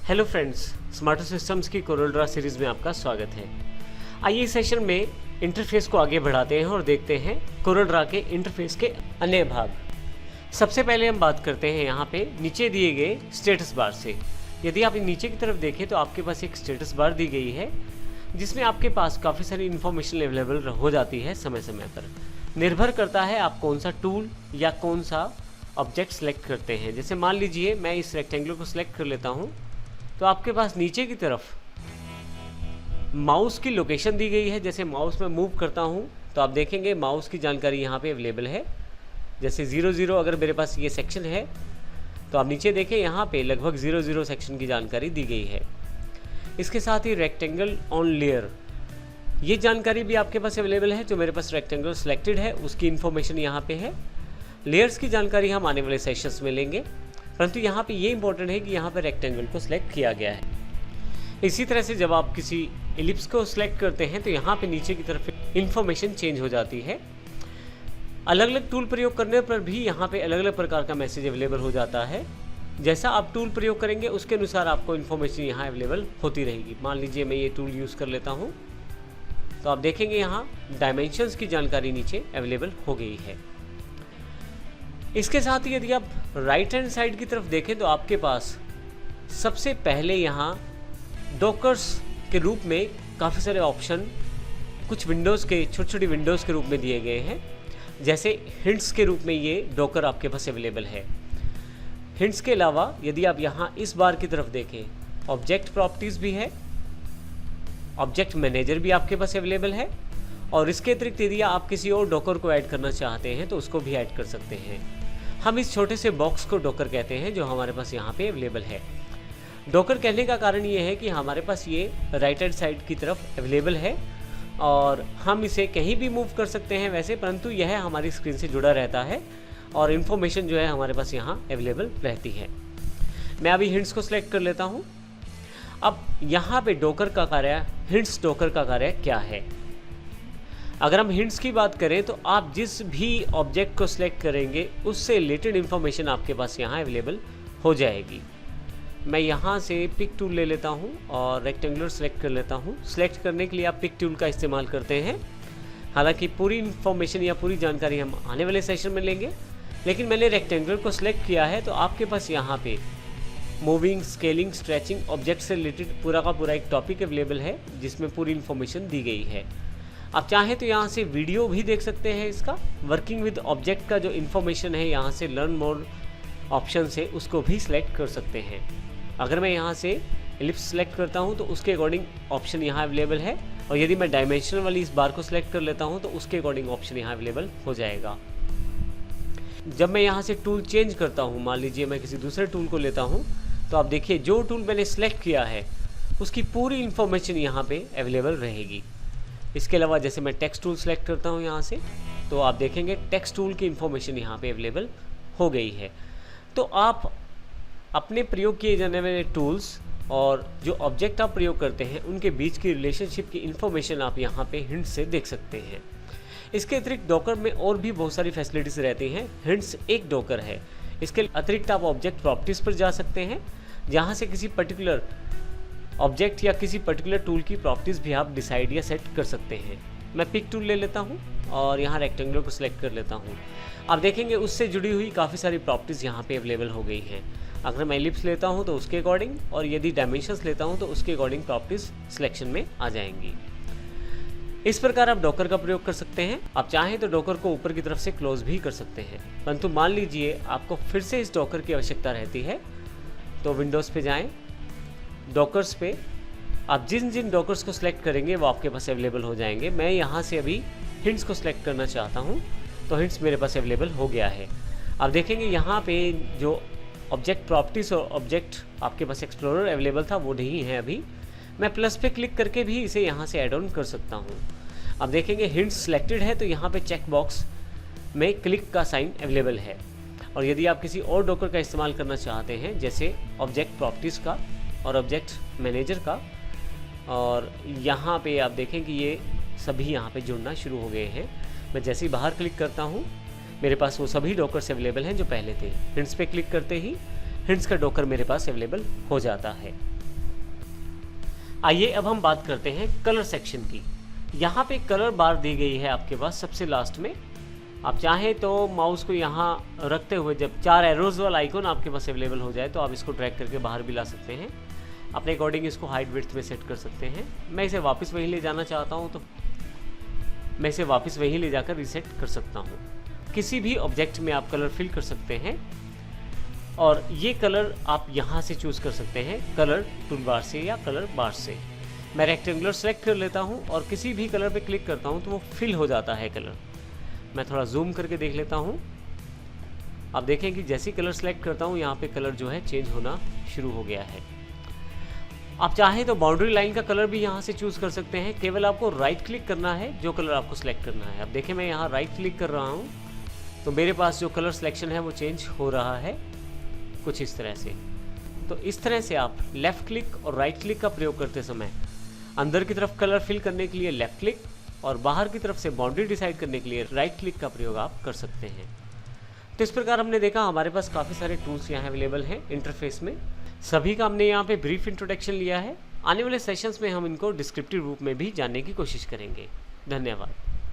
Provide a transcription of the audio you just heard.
Hello friends, smarter systems की CorelDRAW series में आपका स्वागत है। आइए इस सेशन में इंटरफेस को आगे बढ़ाते हैं और देखते हैं कोरलड्रा के इंटरफेस के अन्य भाग। सबसे पहले हम बात करते हैं यहाँ पे नीचे दिए गए स्टेटस बार से। यदि आप नीचे की तरफ देखें तो आपके पास एक स्टेटस बार दी गई है जिसमें आपके पास काफ़ी सारी इन्फॉर्मेशन अवेलेबल हो जाती है समय समय पर। निर्भर करता है आप कौन सा टूल या कौन सा ऑब्जेक्ट सेलेक्ट करते हैं। जैसे मान लीजिए मैं इस रेक्टेंगुलर को सिलेक्ट कर लेता हूँ तो आपके पास नीचे की तरफ माउस की लोकेशन दी गई है। जैसे माउस में मूव करता हूँ तो आप देखेंगे माउस की जानकारी यहाँ पे अवेलेबल है। जैसे 00 अगर मेरे पास ये सेक्शन है तो आप नीचे देखें यहाँ पे लगभग 00 सेक्शन की जानकारी दी गई है। इसके साथ ही रेक्टेंगल ऑन लेयर ये जानकारी भी आपके पास अवेलेबल है। जो मेरे पास रेक्टेंगल सिलेक्टेड है उसकी इन्फॉर्मेशन यहाँ पे है। लेयर्स की जानकारी हम आने वाले सेशंस में लेंगे, परंतु यहाँ पे ये इंपॉर्टेंट है कि यहाँ पे रेक्टेंगल को सिलेक्ट किया गया है। इसी तरह से जब आप किसी एलिप्स को सिलेक्ट करते हैं तो यहाँ पे नीचे की तरफ इन्फॉर्मेशन चेंज हो जाती है। अलग अलग टूल प्रयोग करने पर भी यहाँ पे अलग अलग प्रकार का मैसेज अवेलेबल हो जाता है। जैसा आप टूल प्रयोग करेंगे उसके अनुसार आपको इन्फॉर्मेशन यहाँ अवेलेबल होती रहेगी। मान लीजिए मैं ये टूल यूज़ कर लेता हूँ तो आप देखेंगे यहाँ डायमेंशंस की जानकारी नीचे अवेलेबल हो गई है। इसके साथ ही यदि आप राइट हैंड साइड की तरफ देखें तो आपके पास सबसे पहले यहाँ डॉकर्स के रूप में काफ़ी सारे ऑप्शन कुछ विंडोज़ के छोटी छोटी विंडोज़ के रूप में दिए गए हैं। जैसे हिंट्स के रूप में ये डॉकर आपके पास अवेलेबल है। हिंट्स के अलावा यदि आप यहाँ इस बार की तरफ देखें ऑब्जेक्ट प्रॉपर्टीज़ भी है, ऑब्जेक्ट मैनेजर भी आपके पास अवेलेबल है, और इसके अतिरिक्त यदि आप किसी और डॉकर को ऐड करना चाहते हैं तो उसको भी ऐड कर सकते हैं। हम इस छोटे से बॉक्स को डॉकर कहते हैं जो हमारे पास यहाँ पे अवेलेबल है। डॉकर कहने का कारण ये है कि हमारे पास ये राइट हैंड साइड की तरफ अवेलेबल है और हम इसे कहीं भी मूव कर सकते हैं वैसे, परंतु यह हमारी स्क्रीन से जुड़ा रहता है और इन्फॉर्मेशन जो है हमारे पास यहाँ अवेलेबल रहती है। मैं अभी हिंट्स को सिलेक्ट कर लेता हूँ। अब यहाँ पे डॉकर का कार्य, हिंट्स डॉकर का कार्य क्या है। अगर हम हिंट्स की बात करें तो आप जिस भी ऑब्जेक्ट को सिलेक्ट करेंगे उससे रिलेटेड इन्फॉर्मेशन आपके पास यहाँ अवेलेबल हो जाएगी। मैं यहाँ से पिक टूल ले लेता हूँ और रेक्टेंगुलर सेलेक्ट कर लेता हूँ। सिलेक्ट करने के लिए आप पिक टूल का इस्तेमाल करते हैं। हालांकि पूरी इन्फॉर्मेशन या पूरी जानकारी हम आने वाले सेशन में लेंगे, लेकिन मैंने रेक्टेंगुलर को सिलेक्ट किया है तो आपके पास यहाँ पे मूविंग, स्केलिंग, स्ट्रेचिंग, ऑब्जेक्ट से रिलेटेड पूरा का पूरा एक टॉपिक अवेलेबल है जिसमें पूरी इन्फॉर्मेशन दी गई है। आप चाहें तो यहाँ से वीडियो भी देख सकते हैं। इसका वर्किंग विद ऑब्जेक्ट का जो इन्फॉर्मेशन है यहाँ से लर्न मोर ऑप्शन से उसको भी सिलेक्ट कर सकते हैं। अगर मैं यहाँ से एलिप्स सेलेक्ट करता हूँ तो उसके अकॉर्डिंग ऑप्शन यहाँ अवेलेबल है, और यदि मैं डायमेंशनल वाली इस बार को सिलेक्ट कर लेता हूँ तो उसके अकॉर्डिंग ऑप्शन यहाँ अवेलेबल हो जाएगा। जब मैं यहाँ से टूल चेंज करता हूँ, मान लीजिए मैं किसी दूसरे टूल को लेता हूँ, तो आप देखिए जो टूल मैंने सेलेक्ट किया है उसकी पूरी इन्फॉर्मेशन यहाँ पे अवेलेबल रहेगी। इसके अलावा जैसे मैं टेक्स्ट टूल सेलेक्ट करता हूँ यहाँ से तो आप देखेंगे टेक्स्ट टूल की इन्फॉर्मेशन यहाँ पे अवेलेबल हो गई है। तो आप अपने प्रयोग किए जाने वाले टूल्स और जो ऑब्जेक्ट आप प्रयोग करते हैं उनके बीच की रिलेशनशिप की इन्फॉर्मेशन आप यहाँ पे हिंट्स से देख सकते हैं। इसके अतिरिक्त डॉकर में और भी बहुत सारी फैसिलिटीज़ रहती हैं। हिंट्स एक डॉकर है। इसके अतिरिक्त आप ऑब्जेक्ट प्रॉपर्टीज़ पर जा सकते हैं जहाँ से किसी पर्टिकुलर ऑब्जेक्ट या किसी पर्टिकुलर टूल की प्रॉपर्टीज़ भी आप डिसाइड या सेट कर सकते हैं। मैं पिक टूल ले लेता हूँ और यहाँ रेक्टेंगुलर को सिलेक्ट कर लेता हूँ। आप देखेंगे उससे जुड़ी हुई काफ़ी सारी प्रॉपर्टीज़ यहाँ पे अवेलेबल हो गई हैं। अगर मैं एलिप्स लेता हूँ तो उसके अकॉर्डिंग, और यदि डायमेंशंस लेता हूँ तो उसके अकॉर्डिंग प्रॉपर्टीज़ सिलेक्शन में आ जाएंगी। इस प्रकार आप डॉकर का प्रयोग कर सकते हैं। आप चाहें तो डॉकर को ऊपर की तरफ से क्लोज भी कर सकते हैं, परंतु मान लीजिए आपको फिर से इस डॉकर की आवश्यकता रहती है तो विंडोज़ पे जाएँ, डॉकर्स पे आप जिन जिन डॉकर्स को सिलेक्ट करेंगे वो आपके पास अवेलेबल हो जाएंगे। मैं यहाँ से अभी हिंट्स को सिलेक्ट करना चाहता हूँ तो हिंट्स मेरे पास अवेलेबल हो गया है। आप देखेंगे यहाँ पे जो ऑब्जेक्ट प्रॉपर्टीज़ और ऑब्जेक्ट आपके पास एक्सप्लोरर अवेलेबल था वो नहीं है अभी। मैं प्लस पे क्लिक करके भी इसे यहाँ से ऐड ऑन कर सकता हूँ। आप देखेंगे हिंट्स सिलेक्टेड है तो यहाँ पे चेक बॉक्स में क्लिक का साइन अवेलेबल है। और यदि आप किसी और डॉकर का इस्तेमाल करना चाहते हैं जैसे ऑब्जेक्ट प्रॉपर्टीज़ का और ऑब्जेक्ट मैनेजर का, और यहाँ पे आप देखें कि ये सभी यहाँ पे जुड़ना शुरू हो गए हैं। मैं जैसे ही बाहर क्लिक करता हूँ मेरे पास वो सभी डॉकर्स अवेलेबल हैं जो पहले थे। हिंट्स पे क्लिक करते ही हिंट्स का डॉकर मेरे पास अवेलेबल हो जाता है। आइए अब हम बात करते हैं कलर सेक्शन की। यहाँ पे कलर बार दी गई है आपके पास सबसे लास्ट में। आप चाहें तो माउस को यहाँ रखते हुए जब 4 एरोज वाला आइकन आपके पास अवेलेबल हो जाए तो आप इसको ड्रैग करके बाहर भी ला सकते हैं। अपने अकॉर्डिंग इसको हाइट विड्थ में सेट कर सकते हैं। मैं इसे वापस वहीं ले जाना चाहता हूँ तो मैं इसे वापस वहीं ले जाकर रीसेट कर सकता हूँ। किसी भी ऑब्जेक्ट में आप कलर फिल कर सकते हैं और ये कलर आप यहाँ से चूज़ कर सकते हैं कलर टूल बार से या कलर बार से। मैं रेक्टेंगुलर सेलेक्ट कर लेता हूँ और किसी भी कलर पे क्लिक करता हूँ तो वो फिल हो जाता है कलर। मैं थोड़ा जूम करके देख लेता हूँ। आप देखें कि जैसे ही कलर सेलेक्ट करता हूँ यहाँ पे कलर जो है चेंज होना शुरू हो गया है। आप चाहें तो बाउंड्री लाइन का कलर भी यहाँ से चूज़ कर सकते हैं। केवल आपको राइट क्लिक करना है जो कलर आपको सेलेक्ट करना है। अब देखें मैं यहाँ राइट क्लिक कर रहा हूँ तो मेरे पास जो कलर सिलेक्शन है वो चेंज हो रहा है कुछ इस तरह से। तो इस तरह से आप लेफ़्ट क्लिक और राइट क्लिक का प्रयोग करते समय अंदर की तरफ कलर फिल करने के लिए लेफ़्ट क्लिक और बाहर की तरफ से बाउंड्री डिसाइड करने के लिए राइट क्लिक का प्रयोग आप कर सकते हैं। तो इस प्रकार हमने देखा हमारे पास काफ़ी सारे टूल्स यहाँ अवेलेबल हैं इंटरफेस में। सभी का हमने यहाँ पे ब्रीफ इंट्रोडक्शन लिया है। आने वाले सेशंस में हम इनको डिस्क्रिप्टिव रूप में भी जानने की कोशिश करेंगे। धन्यवाद।